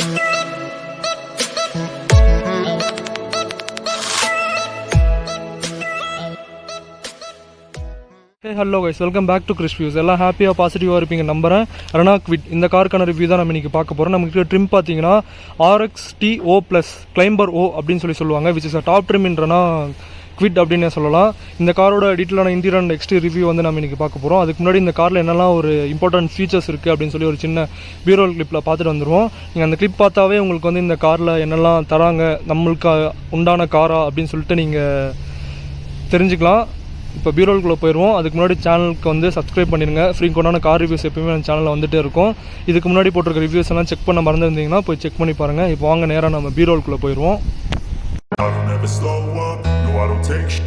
Hey, hello guys, welcome back to Chris Views. எல்லாம் ஹாப்பியாக பாசிட்டிவாக இருப்பீங்க நம்புறேன். Renault Kwid இந்த காருக்கான ரிவ்யூ தான் நம்ம இன்றைக்கி பார்க்க போகிறோம். நமக்கு ட்ரிம் பார்த்தீங்கன்னா RXTO ப்ளஸ் கிளைம்பர் O அப்படின்னு சொல்லுவாங்க, which is a top trim in Renault Kwid அப்படின்னு சொல்லலாம். இந்த காரோட டீட்டெயிலான இன்டீரியர் அண்ட் எக்ஸ்டீரியர் ரிவ்யூ வந்து நம்ம இன்றைக்கி பார்க்க போகிறோம். அதுக்கு முன்னாடி இந்த காரில் என்னெல்லாம் ஒரு இம்பார்ட்டன்ட் ஃபீச்சர்ஸ் இருக்குது அப்படின்னு சொல்லி ஒரு சின்ன பீரோல் கிளிப்பில் பார்த்துட்டு வந்துடுவோம். நீங்கள் அந்த கிளிப் பார்த்தாவே உங்களுக்கு வந்து இந்த காரில் என்னெல்லாம் தராங்க, நம்மளுக்கு உண்டான காரா அப்படின்னு சொல்லிட்டு நீங்கள் தெரிஞ்சுக்கலாம். இப்போ பீரோல்குள்ளே போயிடுவோம். அதுக்கு முன்னாடி சேனலுக்கு வந்து சப்ஸ்கிரைப் பண்ணிடுங்க. ஃப்ரீக்வெண்ட்டான கார் ரிவ்யூஸ் எப்பயுமே அந்த சேனலில் வந்துகிட்டே இருக்கும். இதுக்கு முன்னாடி போட்டிருக்க ரிவ்யூஸ் எல்லாம் செக் பண்ண மறந்துருந்தீங்கன்னா போய் செக் பண்ணி பாருங்கள். இப்போ வாங்க நேராக நம்ம பீரோல்குள்ளே போயிடுவோம். I don't ever slow up, no I don't take sh**.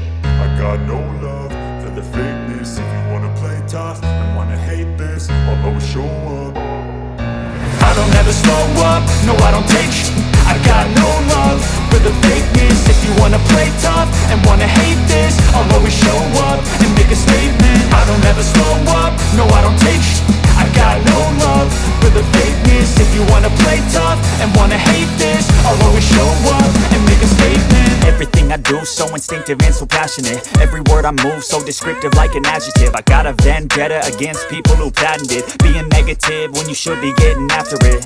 I got no love for the fakeness. If you wanna play tough and wanna hate this, I'll always show up and make a statement. I don't ever slow up, no I don't take sh**. I got no love for the fakeness. If you wanna play tough and wanna hate this, I'll always show up and make a statement. Everything I do so instinctive and so passionate. Every word I move so descriptive like an adjective. I got a vendetta against people who patented being negative when you should be getting after it.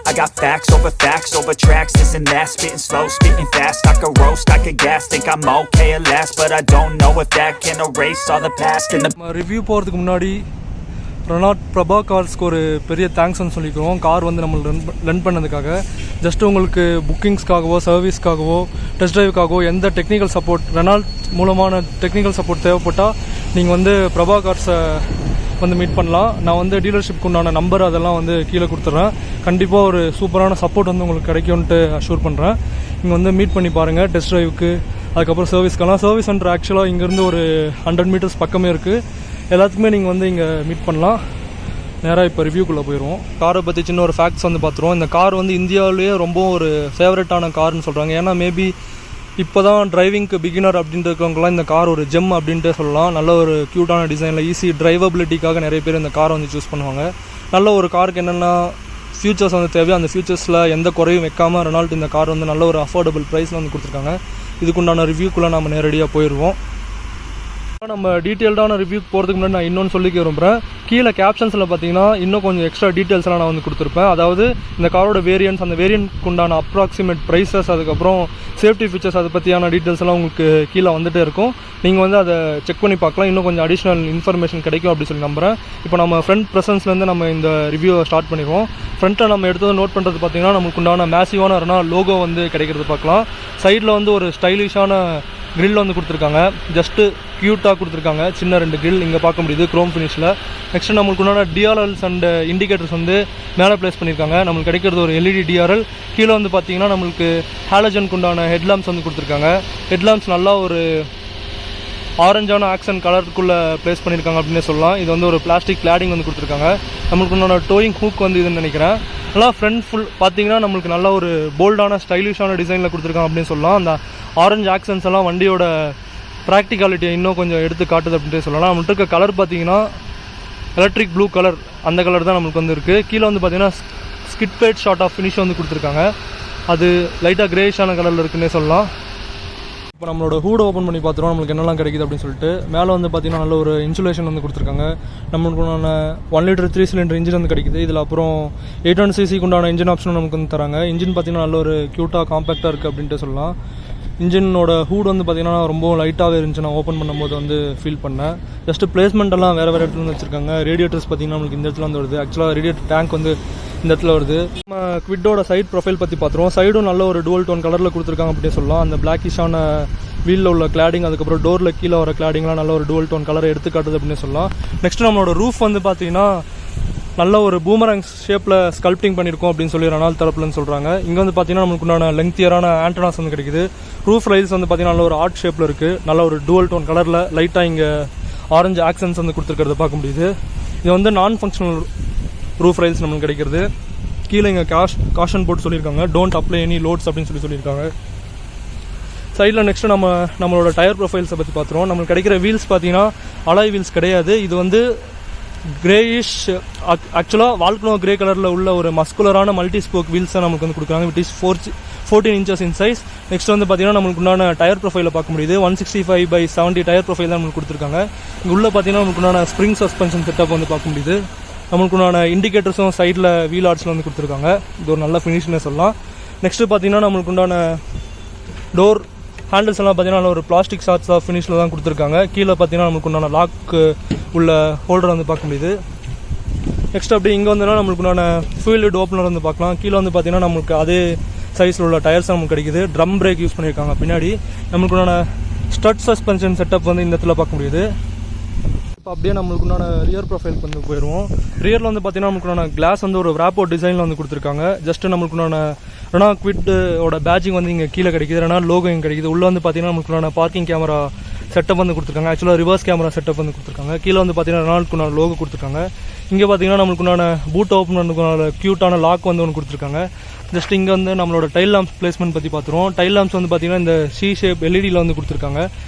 I got facts over tracks, this and that, spitting slow, spitting fast. I could roast, I could gas, think I'm okay at last, but I don't know if that can erase all the past. And the review போகிறதுக்கு முன்னாடி Reynold Prabha கார்ஸ்க்கு ஒரு பெரிய தேங்க்ஸ்ன்னு சொல்லிக்கிறோம். Car வந்து நம்ம len பண்ணதுக்காக. Just உங்களுக்கு புக்கிங்ஸ்க்காகவோ சர்வீஸ்க்காகவோ test ட்ரைவுக்காகவோ எந்த டெக்னிக்கல் சப்போர்ட் ரெனால்ட் மூலமான டெக்னிக்கல் சப்போர்ட் தேவைப்பட்டால் நீங்கள் வந்து பிரபா கார்ஸை வந்து மீட் பண்ணலாம். நான் வந்து டீலர்ஷிப்க்கு உண்டான நம்பர் அதெல்லாம் வந்து கீழே கொடுத்துட்றேன். கண்டிப்பாக ஒரு சூப்பரான சப்போர்ட் வந்து உங்களுக்கு கிடைக்கும்ன்ட்டு அஷ்யூர் பண்ணுறேன். இங்கே வந்து மீட் பண்ணி பாருங்கள் டெஸ்ட் ட்ரைவுக்கு, அதுக்கப்புறம் சர்வீஸ்க்கெல்லாம். சர்வீஸ் சென்டர் ஆக்சுவலாக இங்கேருந்து ஒரு 100 மீட்டர்ஸ் பக்கமே இருக்குது. எல்லாத்துக்குமே நீங்கள் வந்து இங்கே மீட் பண்ணலாம். நேராக இப்போ ரிவ்யூக்குள்ளே போயிடுவோம். காரை பற்றி சின்ன ஒரு ஃபேக்ட்ஸ் வந்து பார்த்துருவோம். இந்த கார் வந்து இந்தியாவிலேயே ரொம்ப ஒரு ஃபேவரட்டான கார்னு சொல்கிறாங்க. ஏன்னா மேபி இப்போ தான் டிரைவிங்க்கு பிகினர் அப்படின்ட்டு இருக்கவங்களாம் இந்த கார் ஒரு ஜெம் அப்படின்ட்டு சொல்லலாம். நல்ல ஒரு க்யூட்டான டிசைனில் ஈஸி டிரைவபிலிட்டிக்காக நிறைய பேர் இந்த காரை வந்து சூஸ் பண்ணுவாங்க. நல்ல ஒரு காருக்கு என்னென்னா ஃபியூச்சர்ஸ் வந்து தேவையோ அந்த ஃபியூச்சர்ஸில் எந்த குறையும் வைக்காமல் ரெனால்ட் இந்த கார் வந்து நல்ல ஒரு அஃபோர்டபுள் ப்ரைஸில் வந்து கொடுத்துருக்காங்க. இதுக்குண்டான ரிவ்யூக்குள்ளே நம்ம நேரடியாக போயிடுவோம். நம்ம டீட்டெயில்டான ரிவ்யூக்கு போகிறதுக்கு முன்னாடி நான் இன்னொன்று சொல்லிக்க விரும்புகிறேன். கீழே கேப்ஷன்ஸில் பார்த்தீங்கன்னா இன்னும் கொஞ்சம் எக்ஸ்ட்ரா டீட்டெயில்ஸ்லாம் நான் வந்து கொடுத்துருப்பேன். அதாவது இந்த காரோட வேரியன்ட்ஸ், அந்த வேரியன்ட்க்கு உண்டான அப்ராக்சிமேட் ப்ரைஸஸ், அதுக்கப்புறம் சேஃப்டி ஃபீச்சர்ஸ், அதை பற்றியான டீட்டெயில்ஸ் எல்லாம் உங்களுக்கு கீழே வந்துகிட்டே இருக்கும். நீங்கள் வந்து அதை செக் பண்ணி பார்க்கலாம். இன்னும் கொஞ்சம் அடிஷ்னல் இன்ஃபர்மேஷன் கிடைக்கும் அப்படின்னு சொல்லி நம்புகிறேன். இப்போ நம்ம ஃப்ரண்ட் ப்ரெசன்ஸ்லேருந்து நம்ம இந்த ரிவ்யூவை ஸ்டார்ட் பண்ணிடுவோம். ஃப்ரண்ட்டில் நம்ம எடுத்தது நோட் பண்ணுறது பார்த்தீங்கன்னா நமக்கு உண்டான மேசிவான ரெனால்ட் லோகோ வந்து கிடைக்கிறது பார்க்கலாம். சைடில் வந்து ஒரு ஸ்டைலிஷான கிரில் வந்து கொடுத்துருக்காங்க. ஜஸ்ட்டு க்யூட்டாக கொடுத்துருக்காங்க. சின்ன 2 கிரில் இங்கே பார்க்க முடியுது க்ரோம் ஃபினிஷில். நெக்ஸ்ட்டு நம்மளுக்கு உண்டான டிஆர்எல்ஸ் அண்ட் இண்டிகேட்டர்ஸ் வந்து மேலே ப்ளேஸ் பண்ணியிருக்காங்க. நம்மளுக்கு கிடைக்கிறது ஒரு எல்இடி டிஆர்எல். கீழே வந்து பார்த்திங்கன்னா நம்மளுக்கு ஹாலஜனுக்கு உண்டான ஹெட்லாம்ப்ஸ் வந்து கொடுத்துருக்காங்க. ஹெட்லாம்ப்ஸ் நல்லா ஒரு ஆரஞ்சான ஆக்சன் கலருக்குள்ளே ப்ளேஸ் பண்ணியிருக்காங்க அப்படின்னே சொல்லலாம். இது வந்து ஒரு பிளாஸ்டிக் கிளாடிங் வந்து கொடுத்துருக்காங்க. நம்மளுக்கு உண்டான டோயிங் ஹூக் வந்து இதுன்னு நினைக்கிறேன். நல்லா ஃப்ரண்ட் ஃபுல் பார்த்திங்கன்னா நம்மளுக்கு நல்ல ஒரு போல்டான ஸ்டைலிஷான டிசைனில் கொடுத்துருக்காங்க அப்படின்னு சொல்லலாம். அந்த ஆரஞ்சு ஆக்சன்ஸ் எல்லாம் வண்டியோட ப்ராக்டிகாலிட்டியை இன்னும் கொஞ்சம் எடுத்து காட்டுது அப்படின்ட்டு சொல்லலாம். நம்மள்ட்ட இருக்க கலர் பார்த்திங்கன்னா எலக்ட்ரிக் ப்ளூ கலர், அந்த கலர் தான் நம்மளுக்கு வந்து இருக்குது. கீழே வந்து பார்த்திங்கன்னா skid plate short of finish வந்து கொடுத்துருக்காங்க. அது லைட்டாக கிரேஷான கலரில் இருக்குன்னே சொல்லலாம். இப்போ நம்மளோட ஹூட் ஓப்பன் பண்ணி பார்த்துருவோம் நம்மளுக்கு என்னெல்லாம் கிடைக்குது அப்படின்னு சொல்லிட்டு. மேலே வந்து பார்த்திங்கன்னா நல்ல ஒரு இன்சுலேஷன் வந்து கொடுத்துருக்காங்க. நம்மளுக்கு உண்டான 1 லிட்டர் 3 சிலிண்டர் இன்ஜின் வந்து கிடைக்குது. இதில் அப்புறம் 800cc உண்டான இன்ஜின் ஆப்ஷனும் நமக்கு வந்து தராங்க. இன்ஜின் பார்த்திங்கன்னா நல்ல ஒரு க்யூட்டாக காம்பேக்டாக இருக்குது அப்படின்ட்டு சொல்லலாம். இன்ஜினோட ஹூட் வந்து பார்த்திங்கன்னா ரொம்ப லைட்டாகவே இருந்துச்சு. நான் ஓப்பன் பண்ணும்போது வந்து ஃபீல் பண்ணேன். ஜஸ்ட்டு பிளேஸ்மெண்ட்டெல்லாம் வேறு இடத்துல வந்து வச்சுருக்காங்க. ரேடியேட்டர்ஸ் பார்த்திங்கன்னா நம்மளுக்கு இந்த இடத்துல வந்து வருது. ஆக்சுவலாக ரேடியேட்டர் டேங்க் வந்து இந்த இடத்துல வருது. நம்ம குவிட்டோட சைட் ப்ரொஃபைல் பற்றி பார்த்துருவோம். சைடும் நல்ல ஒரு டுவல் டோன் கலரில் கொடுத்துருக்காங்க அப்படின்னு சொல்லலாம். அந்த பிளாக்கிஷான வீலில் உள்ள கிளாடிங், அதுக்கப்புறம் டோரில் கீழே வர கிளாடிங்லாம் நல்ல ஒரு டுவல் டோன் கலரை எடுத்துக்காட்டுது அப்படின்னு சொல்லலாம். நெக்ஸ்ட் நம்மளோட ரூஃப் வந்து பார்த்திங்கன்னா நல்ல ஒரு பூமரங் ஷேப்பில் ஸ்கல்ப்டிங் பண்ணியிருக்கோம் அப்படின்னு சொல்லி ரெனால்ட் தரப்புலன்னு சொல்கிறாங்க. இங்கே வந்து பார்த்திங்கன்னா நமக்கு உண்டான லெங்க்தியரான ஆண்டனாஸ் வந்து கிடைக்குது. ரூஃப் ரைல்ஸ் வந்து பார்த்திங்கன்னா நல்ல ஒரு ஆர்ட் ஷேப்பில் இருக்குது. நல்ல ஒரு டுவல் டோன் கலரில் லைட்டாக இங்கே ஆரஞ்சு ஆக்சன்ஸ் வந்து கொடுத்துருக்கிறத பார்க்க முடியுது. இது வந்து நான் ஃபங்க்ஷனல் ரூஃப் ரைல்ஸ் நம்மளுக்கு கிடைக்கிறது. கீழே இங்கே காஷன் போட்டு சொல்லியிருக்காங்க, டோன்ட் அப்ளை எனி லோட்ஸ் அப்படின்னு சொல்லியிருக்காங்க. சைடில் நெக்ஸ்ட்டு நம்மளோட டயர் ப்ரொஃபைல்ஸை பற்றி பார்த்துருவோம். நம்மளுக்கு கிடைக்கிற வீல்ஸ் பார்த்திங்கன்னா அலாய் வீல்ஸ் கிடையாது. இது வந்து கிரேயிஷ் ஆக்சுவலாக வால்க்னோ கிரே கலரில் உள்ள ஒரு மஸ்குலரான மல்டி ஸ்போக் வீல்ஸை நமக்கு வந்து கொடுக்குறாங்க. விட் is 14 inches in size. Next வந்து பார்த்தீங்கன்னா நம்மளுக்கு உண்டான டயர் ப்ரொஃபைலை பார்க்க முடியுது. 165/70 டயர் ப்ரொஃபைல் தான் நம்மளுக்கு கொடுத்துருக்காங்க. இங்கே உள்ள பார்த்தீங்கன்னா நமக்கு உண்டான ஸ்ப்ரிங் சஸ்பென்ஷன் செட்டப் வந்து பார்க்க முடியுது. நம்மளுக்கு உண்டான இண்டிகேட்டர்ஸும் சைடில் வீல் ஆர்ட்ஸில் வந்து கொடுத்துருக்காங்க. இது ஒரு நல்ல ஃபினிஷ்னு சொல்லலாம். நெக்ஸ்ட்டு பார்த்தீங்கன்னா நம்மளுக்கு உண்டான டோர் ஹேண்டில்ஸ் எல்லாம் பார்த்தீங்கன்னா ஒரு பிளாஸ்டிக் ஷார்ட்ஸ் ஆஃப் ஃபினிஷில் தான் கொடுத்துருக்காங்க. கீழே பார்த்தீங்கன்னா நமக்கு உண்டான லாக் உள்ள ஹோல்டர் வந்து பார்க்க முடியுது. நெக்ஸ்ட் அப்படி இங்கே வந்தோன்னா நம்மளுக்கு உண்டான ஃபியூல் லிட் ஓப்பனர் வந்து பார்க்கலாம். கீழே வந்து பார்த்தீங்கன்னா நமக்கு அதே சைஸில் உள்ள டயர்ஸ் நமக்கு கிடைக்குது. ட்ரம் பிரேக் யூஸ் பண்ணியிருக்காங்க. பின்னாடி நம்மளுக்கு உண்டான ஸ்டட் சஸ்பென்ஷன் செட்டப் வந்து இந்த இடத்துல பார்க்க முடியுது. இப்போ அப்படியே நம்மளுக்கு உண்டான ரியர் ப்ரொஃபைலுக்கு வந்து போயிடுவோம். ரியரில் வந்து பார்த்தீங்கன்னா நமக்கு உண்டான கிளாஸ் வந்து ஒரு ராப்போ டிசைனில் வந்து கொடுத்துருக்காங்க. ஜஸ்ட்டு நம்மளுக்கு உண்டான Renault Kwid ஓட பேட்சிங் வந்து இங்கே கீழே கிடைக்குது. Renault லோகோ இங்கே கிடைக்குது. உள்ளே வந்து பார்த்தீங்கன்னா நமக்கு பார்க்கிங் கேமரா செட்டப் வந்து கொடுத்துருக்காங்க. ஆக்சுவலாக ரிவர்ஸ் கேமரா செட்டப் வந்து கொடுத்துருக்காங்க. கீழே வந்து பார்த்தீங்கன்னா Renaultக்குண்டான லோகோ கொடுத்துருக்காங்க. இங்கே பார்த்தீங்கன்னா நம்மளுக்குண்டான பூட் ஓப்பனருக்குண்டான க்யூட்டான லாக் வந்து ஒன்று கொடுத்துருக்காங்க. ஜஸ்ட் இங்கே வந்து நம்மளோட டைல் லாம்ப்ஸ் பிளேஸ்மெண்ட் பற்றி பார்த்துருவோம். டைல் லாம்ப்ஸ் வந்து பார்த்தீங்கன்னா இந்த சி ஷேப் எல்இடியில் வந்து கொடுத்துருக்காங்க.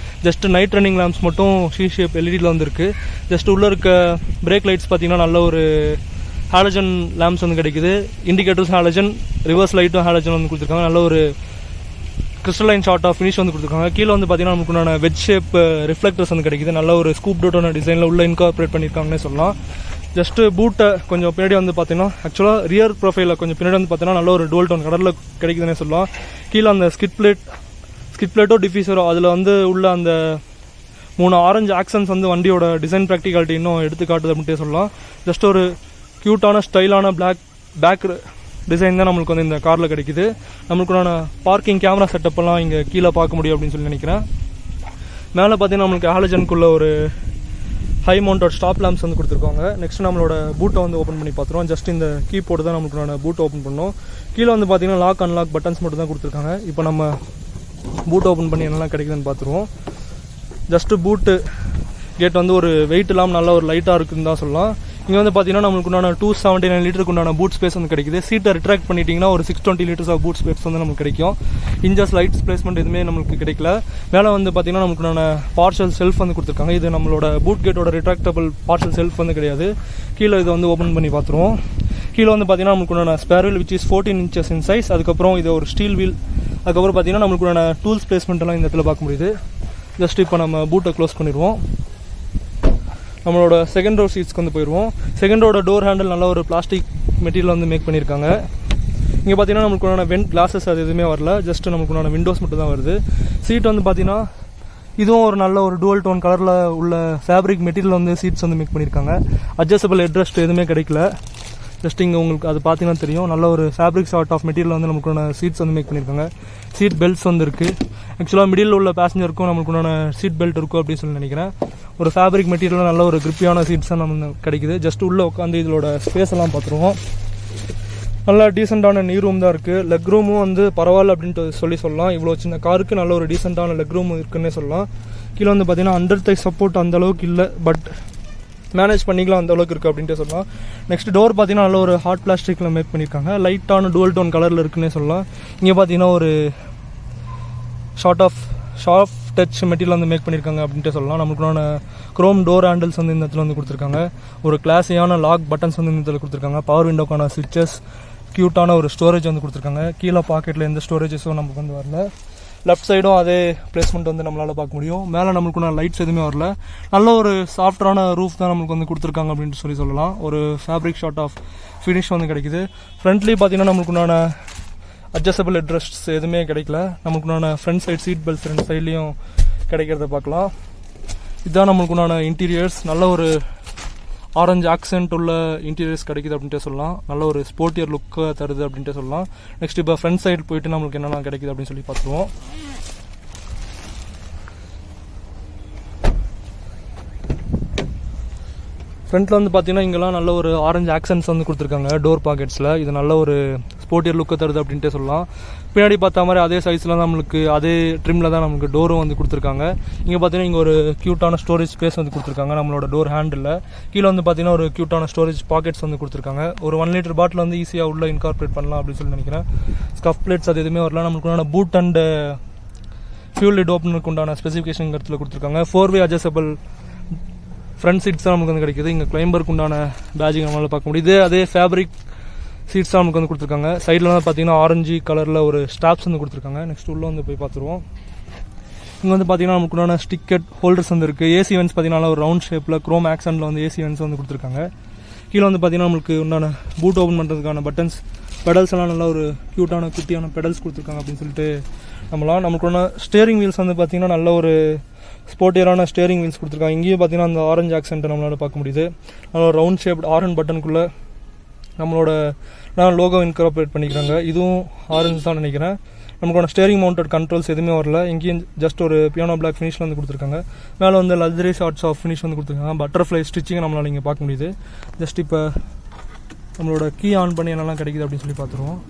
ஜஸ்ட் நைட் ரன்னிங் லாம்ப்ஸ் மட்டும் சி ஷேப் எல்இடியில் வந்து இருக்குது. ஜஸ்ட் உள்ளே இருக்க பிரேக் லைட்ஸ் பார்த்தீங்கன்னா நல்ல ஒரு ஹாலஜன் லேம்ப்ஸ் வந்து கிடைக்குது. இண்டிகேட்டர்ஸ் ஹாலஜன், ரிவர்ஸ் லைட்டும் ஹாலஜன் வந்து கொடுத்துருக்காங்க. நல்ல ஒரு கிறிஸ்டலைன் ஷார்ட் ஆஃப் ஃபினிஷ் வந்து கொடுத்துருக்காங்க. கீழே வந்து பார்த்தீங்கன்னா நமக்கு வெஜ் ஷேப் ரிஃப்ளெக்டர்ஸ் வந்து கிடைக்குது. நல்ல ஒரு ஸ்கூப் டோட்டான டிசைனில் உள்ள இன்கார்பரேட் பண்ணியிருக்காங்கன்னே சொல்லலாம். ஜஸ்ட்டு பூட்டை கொஞ்சம் பின்னாடி வந்து பார்த்தீங்கன்னா ஆக்சுவலாக ரியர் ப்ரொஃபைலில் கொஞ்சம் பின்னாடி வந்து பார்த்தீங்கன்னா நல்ல ஒரு டுவல் டோன் கடலில் கிடைக்குதுன்னே சொல்லலாம். கீழே அந்த ஸ்கிட் பிளேட்டோ டிஃப்யூசரோ அதில் வந்து உள்ள அந்த 3 ஆரஞ்சு ஆக்சன்ஸ் வந்து வண்டியோட டிசைன் ப்ராக்டிகாலிட்டி இன்னும் எடுத்து காட்டுது அப்படின்ட்டே சொல்லலாம். ஜஸ்ட் ஒரு க்யூட்டான ஸ்டைலான பேக் டிசைன் தான் நம்மளுக்கு வந்து இந்த காரில் கிடைக்குது. நம்மளுக்குண்டான பார்க்கிங் கேமரா செட்டப்பெல்லாம் இங்கே கீழே பார்க்க முடியும் அப்படின்னு சொல்லி நினைக்கிறேன். மேலே பார்த்தீங்கன்னா நம்மளுக்கு ஹாலஜனுக்குள்ள ஒரு ஹை மவுண்டட் ஸ்டாப் லேம்ப்ஸ் வந்து கொடுத்துருக்காங்க. நெக்ஸ்ட் நம்மளோட பூட்டை வந்து ஓப்பன் பண்ணி பார்த்துருவோம். ஜஸ்ட் இந்த கீ போட்டு தான் நம்மளுக்கு பூட்டை ஓப்பன் பண்ணோம். கீழே வந்து பார்த்தீங்கன்னா லாக் அன்லாக் பட்டன்ஸ் மட்டும் தான் கொடுத்துருக்காங்க. இப்போ நம்ம பூட்டை ஓப்பன் பண்ணி என்னெல்லாம் கிடைக்குதுன்னு பார்த்துருவோம். ஜஸ்ட்டு பூட்டு கேட் வந்து ஒரு வெயிட் இல்லாமல் நல்லா ஒரு லைட்டாக இருக்குதுன்னு தான் சொல்லலாம். இங்கே வந்து பார்த்தீங்கன்னா நம்மளுக்கு 279 லிட்டருக்கு உண்டான பூட் ஸ்பேஸ் வந்து கிடைக்குது. சீட்டை ரிட்ராக்ட் பண்ணிட்டீங்கன்னா ஒரு 620 லிட்டர்ஸ் ஆஃப் பூட் ஸ்பேஸ் வந்து நமக்கு கிடைக்கும். இன்ஜஸ் லைட்ஸ் பிளேஸ்மெண்ட் எதுவுமே நமக்கு கிடைக்கல. மேலே வந்து பார்த்தீங்கன்னா நமக்கு பார்சல் செல்ஃப் வந்து கொடுத்துருக்காங்க. இது நம்மளோட பூட் கேட்டோட ரிட்ராக்டபிள் பார்சல் செல்ஃப் வந்து கிடையாது. கீழே இதை வந்து ஓப்பன் பண்ணி பார்த்துருவோம். கீழே வந்து பார்த்தீங்கன்னா நமக்கு spare wheel which is 14 inches in size. அதுக்கப்புறம் இது ஒரு ஸ்டீல் வீல். அதுக்கப்புறம் பார்த்தீங்கன்னா நம்மளுக்கு டூல்ஸ் பிளேஸ்மெண்ட்லாம் இந்த இடத்துல பார்க்க முடியுது. ஜஸ்ட் இப்போ நம்ம பூட்டை க்ளோஸ் பண்ணிடுவோம். நம்மளோட செகண்ட் ரோ சீட்ஸ்க்கு வந்து போயிடுவோம். செகண்ட் ரோட டோர் ஹேண்டில் நல்ல ஒரு பிளாஸ்டிக் மெட்டீரியல் வந்து மேக் பண்ணியிருக்காங்க. இங்கே பார்த்தீங்கன்னா நமக்கு வெண்ட் கிளாஸஸ் அது எதுவுமே வரல. ஜஸ்ட் நமக்கு விண்டோஸ் மட்டும் தான் வருது. சீட் வந்து பார்த்தீங்கன்னா இதுவும் ஒரு நல்ல ஒரு டுவல் டோன் கலரில் உள்ள ஃபேப்ரிக் மெட்டீரியல் வந்து சீட்ஸ் வந்து மேக் பண்ணியிருக்காங்க. அட்ஜஸ்டபிள் ஹெட்ரெஸ்ட் எதுவுமே கிடைக்கல. ஜஸ்ட் இங்கே உங்களுக்கு அது பார்த்தீங்கன்னா தெரியும். நல்ல ஒரு ஃபேப்ரிக் ஷார்ட் ஆஃப் மெட்டீரியல் வந்து நமக்கு சீட்ஸ் வந்து மேக் பண்ணியிருக்காங்க. சீட் பெல்ட்ஸ் வந்து இருக்குது. ஆக்சுவலாக மிடில் உள்ள பேசஞ்சருக்கும் நமக்கு சீட் பெல்ட் இருக்கும் அப்படின்னு சொல்லி நினைக்கிறேன். ஒரு ஃபேப்ரிக் மெட்டீரியல் நல்ல ஒரு கிரிப்பியான சீட்ஸ் தான் நம்ம கிடைக்குது. ஜஸ்ட் உள்ளே உட்காந்து இதோட ஸ்பேஸ் எல்லாம் பார்த்துருவோம். நல்லா டீசெண்டான நீ ரூம் தான் இருக்குது. லெக் ரூமும் வந்து பரவாயில்ல அப்படின்ட்டு சொல்லலாம். இவ்வளோ சின்ன காருக்கு நல்ல ஒரு டீசெண்டான லெக் ரூம் இருக்குன்னே சொல்லலாம். கீழே வந்து பார்த்தீங்கன்னா அண்டர் தை சப்போர்ட் அந்த அளவுக்கு இல்லை, பட் மேனேஜ் பண்ணிக்கலாம் அந்த அளவுக்கு இருக்குது அப்படின்ட்டு சொல்லலாம். நெக்ஸ்ட் டோர் பார்த்தீங்கன்னா நல்ல ஒரு ஹார்ட் பிளாஸ்டிக்கில் மேக் பண்ணியிருக்காங்க. லைட்டான டுவல் டோன் கலரில் இருக்குன்னே சொல்லலாம். இங்கே பார்த்தீங்கன்னா ஒரு ஷார்ட் டச் மெட்டீரியல் வந்து மேக் பண்ணியிருக்காங்க அப்படின்ட்டு சொல்லலாம். நமக்கு குரோம் டோர் ஹேண்டில்ஸ் வந்து இந்த இடத்துல வந்து கொடுத்துருக்காங்க. ஒரு கிளாஸியான லாக் பட்டன்ஸ் வந்து இந்த இடத்துல கொடுத்துருக்காங்க. பவர் விண்டோக்கான ஸ்விட்சஸ், க்யூட்டான ஒரு ஸ்டோரேஜ் வந்து கொடுத்துருக்காங்க. கீழே பாக்கெட்டில் எந்த ஸ்டோரேஜஸும் நமக்கு வந்து வரல. லெஃப்ட் சைடும் அதே பிளேஸ்மெண்ட் வந்து நம்மளால் பார்க்க முடியும். மேலே நம்மளுக்கு லைட்ஸ் எதுவுமே வரல. நல்ல ஒரு சாஃப்டான ரூஃப் தான் நம்மளுக்கு வந்து கொடுத்துருக்காங்க அப்படின்ட்டு சொல்லலாம். ஒரு ஃபேப்ரிக் ஷார்ட் ஆஃப் ஃபினிஷ் வந்து கிடைக்குது. ஃப்ரண்ட்லேயே பார்த்தீங்கன்னா நம்மளுக்கு அட்ஜஸ்டபிள் ஹெட்ரெஸ்ட்ஸ் எதுவுமே கிடைக்கல. நமக்கு ஃப்ரண்ட் சைட் சீட் பெல்ட்ஸ் ரெண்டு சைட்லேயும் கிடைக்கிறத பார்க்கலாம். இதுதான் நம்மளுக்கு இன்டீரியர்ஸ். நல்ல ஒரு ஆரஞ்சு ஆக்சென்ட் உள்ள இன்டீரியர்ஸ் கிடைக்குது அப்படின்ட்டு சொல்லலாம். நல்ல ஒரு ஸ்போர்ட்டியர் லுக்கை தருது அப்படின்ட்டு சொல்லலாம். நெக்ஸ்ட் இப்போ ஃப்ரண்ட் சைடு போயிட்டு நம்மளுக்கு என்னென்ன கிடைக்குது அப்படின்னு சொல்லி பார்த்துருவோம். ஃப்ரண்ட்டில் வந்து பார்த்தீங்கன்னா இங்கெல்லாம் நல்ல ஒரு ஆரஞ்சு ஆக்சன்ஸ் வந்து கொடுத்துருக்காங்க டோர் பாக்கெட்ஸில். இது நல்ல ஒரு ஸ்போர்ட்டியர் லுக்கை தருது அப்படின்ட்டு சொல்லலாம். பின்னாடி பார்த்தா மாதிரி அதே சைஸில் தான் நம்மளுக்கு அதே ட்ரிம்மில் தான் நமக்கு டோரும் வந்து கொடுத்துருக்காங்க. இங்கே பார்த்தீங்கன்னா இங்கே ஒரு க்யூட்டான ஸ்டோரேஜ் ஸ்பேஸ் வந்து கொடுத்துருக்காங்க நம்மளோட டோர் ஹேண்டில். கீழே வந்து பார்த்தீங்கன்னா ஒரு க்யூட்டான ஸ்டோரேஜ் பாக்கெட்ஸ் வந்து கொடுத்துருக்காங்க. ஒரு 1 லிட்டர் பாட்டில் வந்து ஈஸியாக உள்ள இன்கார்பரேட் பண்ணலாம் அப்படின்னு சொல்லி நினைக்கிறேன். ஸ்கஃப் பிளேட்ஸ் அது எதுவுமே வரல. நம்மளுக்கு பூட் அண்ட் ஃபியூல் லிட் ஓப்பனுக்கு உண்டான ஸ்பெசிஃபிகேஷன் இடத்துல கொடுத்துருக்காங்க. 4-way அட்ஜஸ்டபிள் ஃப்ரண்ட் சீட்ஸ் தான் நமக்கு வந்து கிடைக்குது. இங்கே கிளைம்பருக்கு உண்டான பேஜிங் நம்மளால் பார்க்க முடியுது. அதே ஃபேப்ரிக் சீட்ஸ் தான் நமக்கு வந்து கொடுத்துருக்காங்க. சைடில் வந்து பார்த்தீங்கன்னா ஆரஞ்சு கலரில் ஒரு ஸ்டாப்ஸ் வந்து கொடுத்துருக்காங்க. நெக்ஸ்ட் உள்ளே வந்து போய் பார்த்துருவோம். இங்கே வந்து பார்த்தீங்கன்னா நமக்கு உண்டான ஸ்டிக்கெட் ஹோல்டர்ஸ் வந்து இருக்குது. ஏசி வென்ஸ் பார்த்தீங்கன்னா ஒரு ரவுண்ட் ஷேப்பில் க்ரோம் ஆக்சனில் வந்து ஏசி வென்ஸ் வந்து கொடுத்துருக்காங்க. கீழே வந்து பார்த்தீங்கன்னா நம்மளுக்கு உண்டான பூட் ஓப்பன் பண்ணுறதுக்கான பட்டன்ஸ், பெடல்ஸ் எல்லாம் நல்லா ஒரு க்யூட்டான குட்டியான பெடல்ஸ் கொடுத்துருக்காங்க அப்படின்னு சொல்லிட்டு நம்மளாம். நமக்கு ஸ்டேரிங் வீல்ஸ் வந்து பார்த்தீங்கன்னா நல்ல ஒரு ஸ்போர்ட்டியரான ஸ்டேரிங் வீல்ஸ் கொடுத்துருக்காங்க. இங்கேயும் பார்த்தீங்கன்னா அந்த ஆரஞ்சு ஆக்சென்ட்டை நம்மளால் பார்க்க முடியுது. நல்ல ரவுண்ட் ஷேப்ட் ஆரன் பட்டனுக்குள்ளே நம்மளோட லோகோ இன்கார்பரேட் பண்ணிக்கிறாங்க. இதுவும் ஆரஞ்சு தான் நினைக்கிறேன். நமக்கான ஸ்டேரிங் மவுண்டட் கண்ட்ரோல்ஸ் எதுவுமே வரல. இங்கேயும் ஜஸ்ட் ஒரு பியானோ பிளாக் ஃபினிஷில் வந்து கொடுத்துருக்காங்க. மேலே வந்து லக்ஸரி ஷார்ட்ஸ் ஆஃப் ஃபினிஷ் வந்து கொடுத்துருக்காங்க. பட்டர்ஃப்ளை ஸ்டிச்சிங் நம்மளால் இங்கே பார்க்க முடியுது. ஜஸ்ட் இப்போ நம்மளோட கீ ஆன் பண்ணி என்னெல்லாம் கிடைக்குது அப்படின்னு சொல்லி பார்த்துருவோம்.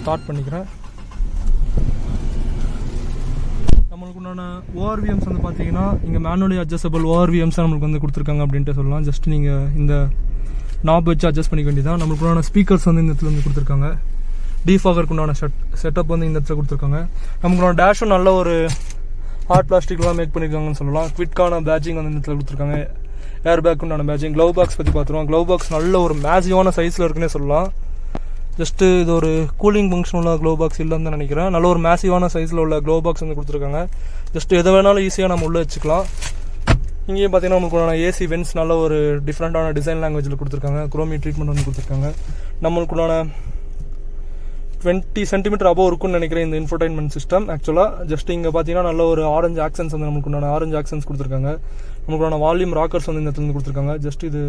ஸ்டார்ட் பண்ணிக்கிறேன். நம்மளுக்கு உண்டான ஓஆர்விஎம்ஸ் வந்து பார்த்தீங்கன்னா இங்கே மேனுவலி அட்ஜஸ்டபிள் ஓஆர்விஎம்ஸ் நம்மளுக்கு வந்து கொடுத்துருக்காங்க அப்படின்ட்டு சொல்லலாம். ஜஸ்ட் நீங்கள் இந்த நாப் வச்சு அட்ஜஸ்ட் பண்ணிக்க வேண்டியதான். நம்மளுக்கு உண்டான ஸ்பீக்கர்ஸ் வந்து இந்த இடத்துல வந்து கொடுத்துருக்காங்க. டிஃபாகருக்கு உண்டான செட்டப் வந்து இந்த இடத்துல கொடுத்துருக்காங்க. நமக்கு டேஷும் நல்ல ஒரு ஹார்ட் பிளாஸ்டிக்லாம் மேக் பண்ணியிருக்காங்கன்னு சொல்லலாம். குவிட்கான பேட்சிங் வந்து இந்த இடத்துல கொடுத்துருக்காங்க. ஏர் பேக் உண்டான பேட்சிங். க்ளவ் பாக்ஸ் பற்றி பார்த்துருவோம். க்ளவ் பாக்ஸ் நல்ல ஒரு மேசிவான சைஸில் இருக்குன்னே சொல்லலாம். ஜஸ்ட்டு இது ஒரு கூலிங் ஃபங்க்ஷன் உள்ள க்ளவ் பாக்ஸ் இல்லைன்னு தான் நினைக்கிறேன். நல்ல ஒரு மேசிவான சைஸில் உள்ள க்ளவ் பாக்ஸ் வந்து கொடுத்துருக்காங்க. ஜஸ்ட் எதை வேணாலும் ஈஸியாக நம்ம உள்ளே வச்சுக்கலாம். இங்கேயும் பார்த்தீங்கன்னா நமக்கு ஏசி வென்ஸ் நல்ல ஒரு டிஃப்ரெண்ட்டான டிசைன் லாங்குவேஜில் கொடுத்துருக்காங்க. குரோமி ட்ரீட்மெண்ட் வந்து கொடுத்துருக்காங்க. நம்மளுக்குள்ளான 20 சென்டிமீட்டர் அபோவ் இருக்குன்னு நினைக்கிறேன் இந்த இன்ஃபோடைன்மெண்ட் சிஸ்டம். ஆக்சுவலாக ஜஸ்ட் இங்கே பார்த்தீங்கன்னா நல்ல ஒரு ஆரஞ்சு ஆக்சன்ஸ் வந்து நமக்கு ஆரஞ்சு ஆக்சன்ஸ் கொடுத்துருக்காங்க. நமக்கு வால்யூம் ராக்கர்ஸ் வந்து இந்த இடத்துல கொடுத்துருக்காங்க. ஜஸ்ட் இது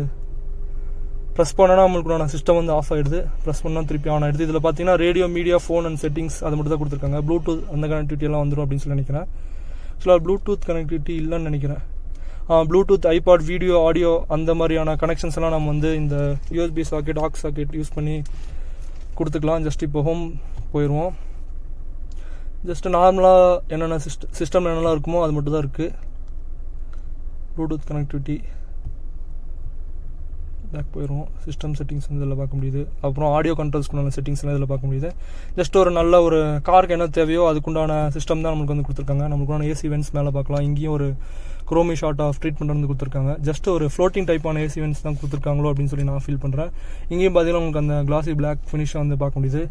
ப்ரெஸ் பண்ணால் நம்மளுக்கு சிஸ்டம் வந்து ஆஃப் ஆகிடுது. ப்ரெஸ் பண்ணால் திருப்பி ஆன் ஆகிடுது. இதில் பார்த்தீங்கன்னா radio, media, phone and settings அது மட்டும் தான் கொடுத்துருக்காங்க. ப்ளூடூத் அந்த கனெக்டிவிட்டி எல்லாம் வந்துடும் அப்படின்னு சொல்லி நினைக்கிறேன். ஆக்சுவலாக ப்ளூடூத் கனெக்டிவிட்டி இல்லைன்னு நினைக்கிறேன். ப்ளூடூத், ஐபாட், வீடியோ, ஆடியோ அந்த மாதிரியான கனெக்ஷன்ஸ் எல்லாம் நம்ம வந்து இந்த USB socket, aux socket use பண்ணி கொடுத்துக்கலாம். ஜஸ்ட் இப்போ ஹோம் போயிடுவோம். ஜஸ்ட் நார்மலாக என்னென்ன சிஸ்டம் என்னெல்லாம் இருக்குமோ அது மட்டும் தான் இருக்குது. ப்ளூடூத் கனெக்டிவிட்டி பேக் போயிடுவோம். சிஸ்டம் செட்டிங்ஸ் வந்து இதில் பார்க்க முடியுது. அப்புறம் ஆடியோ கண்ட்ரோல்ஸ்க்குண்டான செட்டிங்ஸ்லாம் இதில் பார்க்க முடியுது. ஜஸ்ட் ஒரு நல்ல ஒரு காருக்கு என்ன தேவையோ அதுக்குண்டான சிஸ்டம் தான் நம்மளுக்கு வந்து கொடுத்துருக்காங்க. நமக்குண்டான ஏசி வென்ஸ் மேலே பார்க்கலாம். இங்கேயும் ஒரு குரோமி ஷார்ட் ஆஃப் ட்ரீட்மெண்ட் வந்து கொடுத்துருக்காங்க. ஜஸ்ட் ஒரு ஃப்ளோட்டிங் டைப்பான ஏசி வென்ஸ் தான் கொடுத்துருக்காங்களோ அப்படின்னு சொல்லி நான் ஃபீல் பண்ணுறேன். இங்கேயும் பார்த்தீங்கன்னா உங்களுக்கு அந்த கிளாசி பிளாக் ஃபினிஷை வந்து பார்க்க முடியுது.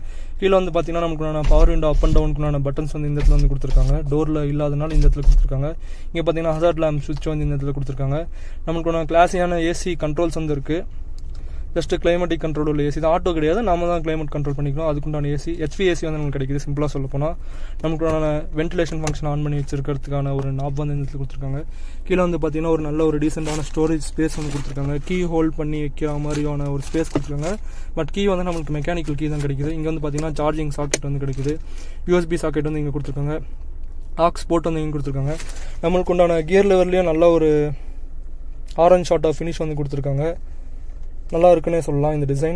கீழே வந்து பார்த்தீங்கன்னா நமக்குண்டான பவர் விண்டோ அப் அண்ட் டவுனுக்குண்டான பட்டன்ஸ் வந்து இந்த இடத்துல வந்து கொடுத்துருக்காங்க. டோரில் இல்லாதனால இந்த இடத்துல கொடுத்துருக்காங்க. இங்கே பார்த்தீங்கன்னா ஹசார்ட் லேம்ப் சுவிட்ச் வந்து இந்த இடத்துல கொடுத்துருக்காங்க. நமக்குண்டான கிளாஸியான ஏசி கண்ட்ரோல்ஸ் வந்து இருக்குது. ஜஸ்ட் கிளைமேட்டிக் கண்ட்ரோல் உள்ள ஏசி தான், ஆட்டோ கிடையாது. நம்ம தான் கிளைமேட் கண்ட்ரோல் பண்ணிக்கணும். அதுக்குண்டான ஏசி HVAC வந்து நமக்கு கிடைக்குது. சிம்பிளாக சொல்ல போனால் நமக்குண்டான வென்டிலேஷன் ஃபங்க்ஷன் ஆன் பண்ணி வச்சிருக்கிறதுக்கான ஒரு நாப் வந்து இந்த இடத்துல கொடுத்துருக்காங்க. கீழே வந்து பார்த்தீங்கன்னா ஒரு நல்ல ஒரு டீசெண்டான ஸ்டோரேஜ் ஸ்பேஸ் வந்து கொடுத்துருக்காங்க. கீ ஹோல்ட் பண்ணி வைக்கிற மாதிரியான ஒரு ஸ்பேஸ் கொடுத்துருக்காங்க. பட் கீ வந்து நம்மளுக்கு மெக்கானிக்கல் கீ தான் கிடைக்குது. இங்கே வந்து பார்த்தீங்கன்னா சார்ஜிங் சாக்கெட் வந்து கிடைக்குது. USB சாக்கெட் வந்து இங்கே கொடுத்துருக்காங்க. ஆக்ஸ் போர்ட் வந்து இங்கே கொடுத்துருக்காங்க. நம்மளுக்கு உண்டான கியர் லெவல்லையும் நல்ல ஒரு ஆரஞ்ச் ஷார்ட் ஆஃப் ஃபினிஷ் வந்து கொடுத்துருக்காங்க. நல்லா இருக்குன்னே சொல்லலாம் இந்த டிசைன்.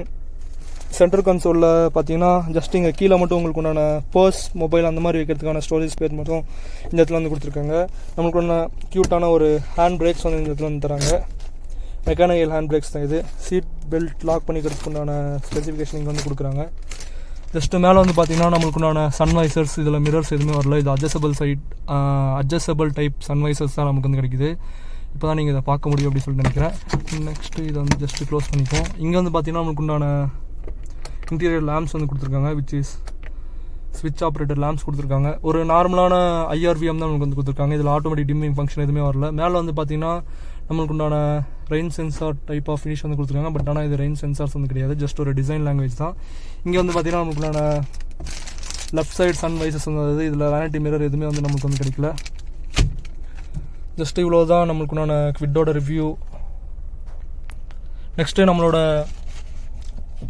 சென்டர் கன்சோலில் பார்த்தீங்கன்னா ஜஸ்ட் இங்கே கீழே மட்டும் உங்களுக்கு உண்டான பர்ஸ், மொபைல் அந்த மாதிரி வைக்கிறதுக்கான ஸ்டோரேஜ் ஸ்பேஸ் மட்டும் இந்த இடத்துல வந்து கொடுத்துருக்காங்க. நம்மளுக்கு ஒன்று க்யூட்டான ஒரு ஹேண்ட் பிரேக்ஸ் வந்து இந்த இடத்துல வந்து தராங்க. மெக்கானிக்கல் ஹேண்ட் பிரேக்ஸ் தான் இது. சீட் பெல்ட் லாக் பண்ணிக்கிறதுக்கு உண்டான ஸ்பெசிஃபிகேஷன் இங்கே வந்து கொடுக்குறாங்க. ஜஸ்ட்டு மேலே வந்து பார்த்தீங்கன்னா நம்மளுக்கு உண்டான சன்வைசர்ஸ், இதில் மிரர்ஸ் எதுவுமே வரல. இது அட்ஜஸ்டபிள் டைப் சன்வைசர்ஸ் தான் நமக்கு வந்து கிடைக்குது. இப்போ தான் நீங்கள் இதை பார்க்க முடியும் அப்படின்னு சொல்லிட்டு நினைக்கிறேன். நெக்ஸ்ட்டு இதை வந்து ஜஸ்ட்டு க்ளோஸ் பண்ணிப்போம். இங்கே வந்து பார்த்தீங்கன்னா நமக்கு உண்டான இன்டீரியர் லேம்ப்ஸ் வந்து கொடுத்துருக்காங்க. விச் இஸ் ஸ்விட்ச் ஆப்ரேட்டர் லேம்ப்ஸ் கொடுத்துருக்காங்க. ஒரு நார்மலான IRVM தான் நமக்கு வந்து கொடுத்துருக்காங்க. இதில் ஆட்டோமேட்டிக் டிம்மிங் ஃபங்க்ஷன் எதுவுமே வரல. மேலே வந்து பார்த்தீங்கன்னா நம்மளுக்கு உண்டான rain sensor type of finish வந்து கொடுத்துருக்காங்க. பட் ஆனால் இது ரெயின் சென்சார்ஸ் வந்து கிடையாது. ஜஸ்ட் ஒரு டிசைன் லாங்குவேஜ் தான். இங்கே வந்து பார்த்தீங்கன்னா நமக்கு உண்டான லெஃப்ட் சைட் சன்வைசஸ் வந்து இதில் வேனிட்டி மிரர் எதுவுமே வந்து நமக்கு வந்து கிடைக்கல. ஜஸ்ட் இவ்வளோ தான் நம்மளுக்குண்டான குவிட்டோட ரிவ்யூ. நெக்ஸ்ட்டு நம்மளோட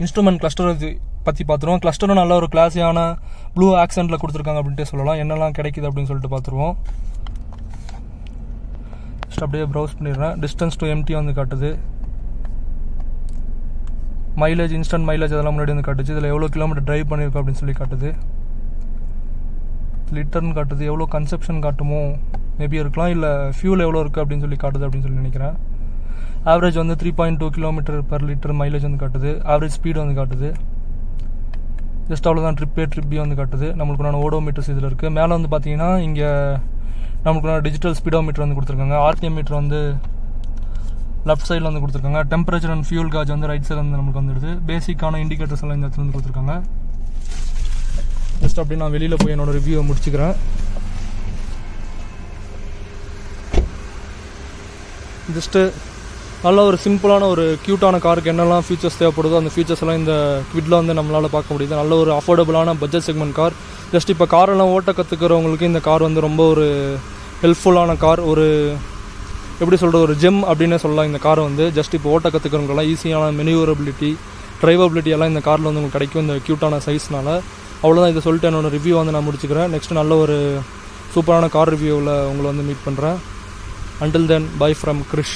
இன்ஸ்ட்ருமெண்ட் கிளஸ்டர் பற்றி பார்த்துருவோம். கிளஸ்டரும் நல்ல ஒரு கிளாஸியான ப்ளூ ஆக்சென்ட்டில் கொடுத்துருக்காங்க அப்படின்ட்டு சொல்லலாம். என்னெல்லாம் கிடைக்குது அப்படின்னு சொல்லிட்டு பார்த்துருவோம். ஜஸ்ட் அப்படியே ப்ரௌஸ் பண்ணிடுறேன். டிஸ்டன்ஸ் டு எம்டி வந்து காட்டுது. மைலேஜ், இன்ஸ்டன்ட் மைலேஜ் அதெல்லாம் முன்னாடி வந்து காட்டுச்சு. இதில் எவ்வளோ கிலோமீட்டர் ட்ரைவ் பண்ணியிருக்கோம் அப்படின்னு சொல்லி காட்டுது. லிட்டர்னு காட்டுது. எவ்வளோ கன்சப்ஷன் காட்டுமோ மேபி இருக்கலாம். இல்லை ஃபியூல் எவ்வளோ இருக்குது அப்படின்னு சொல்லி காட்டுது அப்படின்னு சொல்லி நினைக்கிறேன். ஆவரேஜ் வந்து 3.2 கிலோமீட்டர் பர் லிட்டர் மைலேஜ் வந்து காட்டுது. ஆவரேஜ் ஸ்பீடு வந்து காட்டுது. ஜஸ்ட் அவ்வளோதான். ட்ரிப் A ட்ரிப் B வந்து காட்டுது. நம்மளுக்கு நான் ஓடோமீட்டர்ஸ் இதில் இருக்குது. மேலே வந்து பார்த்தீங்கன்னா இங்கே நமக்கு டிஜிட்டல் ஸ்பீடோமீட்டர் வந்து கொடுத்துருக்காங்க. ஆர்பிஎம் மீட்டர் வந்து லெஃப்ட் சைடில் வந்து கொடுத்துருக்காங்க. டெம்பரேச்சர் அண்ட் ஃபியூல் காஜ் வந்து ரைட் சைடில் வந்து நமக்கு வந்துடுது. பேசிக்கான இண்டிகேட்டர்ஸ் எல்லாம் இந்த இடத்துல வந்து கொடுத்துருக்காங்க. ஜஸ்ட் அப்படி நான் வெளியில் போய் என்னோடய ரிவ்யூவை முடிச்சுக்கிறேன். ஜஸ்ட்டு நல்ல ஒரு சிம்பிளான ஒரு க்யூட்டான காருக்கு என்னெல்லாம் ஃபீச்சர்ஸ் தேவைப்படுதோ அந்த ஃபீச்சர்ஸ் எல்லாம் இந்த குவிட்ல வந்து நம்மளால் பார்க்க முடியுது. நல்ல ஒரு அஃபோர்டபுளான பட்ஜெட் செக்மெண்ட் கார். ஜஸ்ட் இப்போ காரெல்லாம் ஓட்ட கற்றுக்கிறவங்களுக்கு இந்த கார் வந்து ரொம்ப ஒரு ஹெல்ப்ஃபுல்லான கார். ஒரு எப்படி சொல்கிறது, ஒரு ஜெம் அப்படின்னே சொல்லலாம் இந்த கார் வந்து. ஜஸ்ட் இப்போ ஓட்ட கற்றுக்கிறவங்களாம் ஈஸியான மெனியூரபிலிட்டி, ட்ரைவபிலிட்டி எல்லாம் இந்த காரில் வந்து உங்களுக்கு கிடைக்கும் இந்த க்யூட்டான சைஸ்னால. அவ்வளோதான். இதை சொல்லிட்டு என்னோடய ரிவ்யூ வந்து நான் முடிச்சுக்கிறேன். நெக்ஸ்ட் நல்ல ஒரு சூப்பரான கார் ரிவ்யூவில் உங்களை வந்து மீட் பண்ணுறேன். Until then, bye from Krish.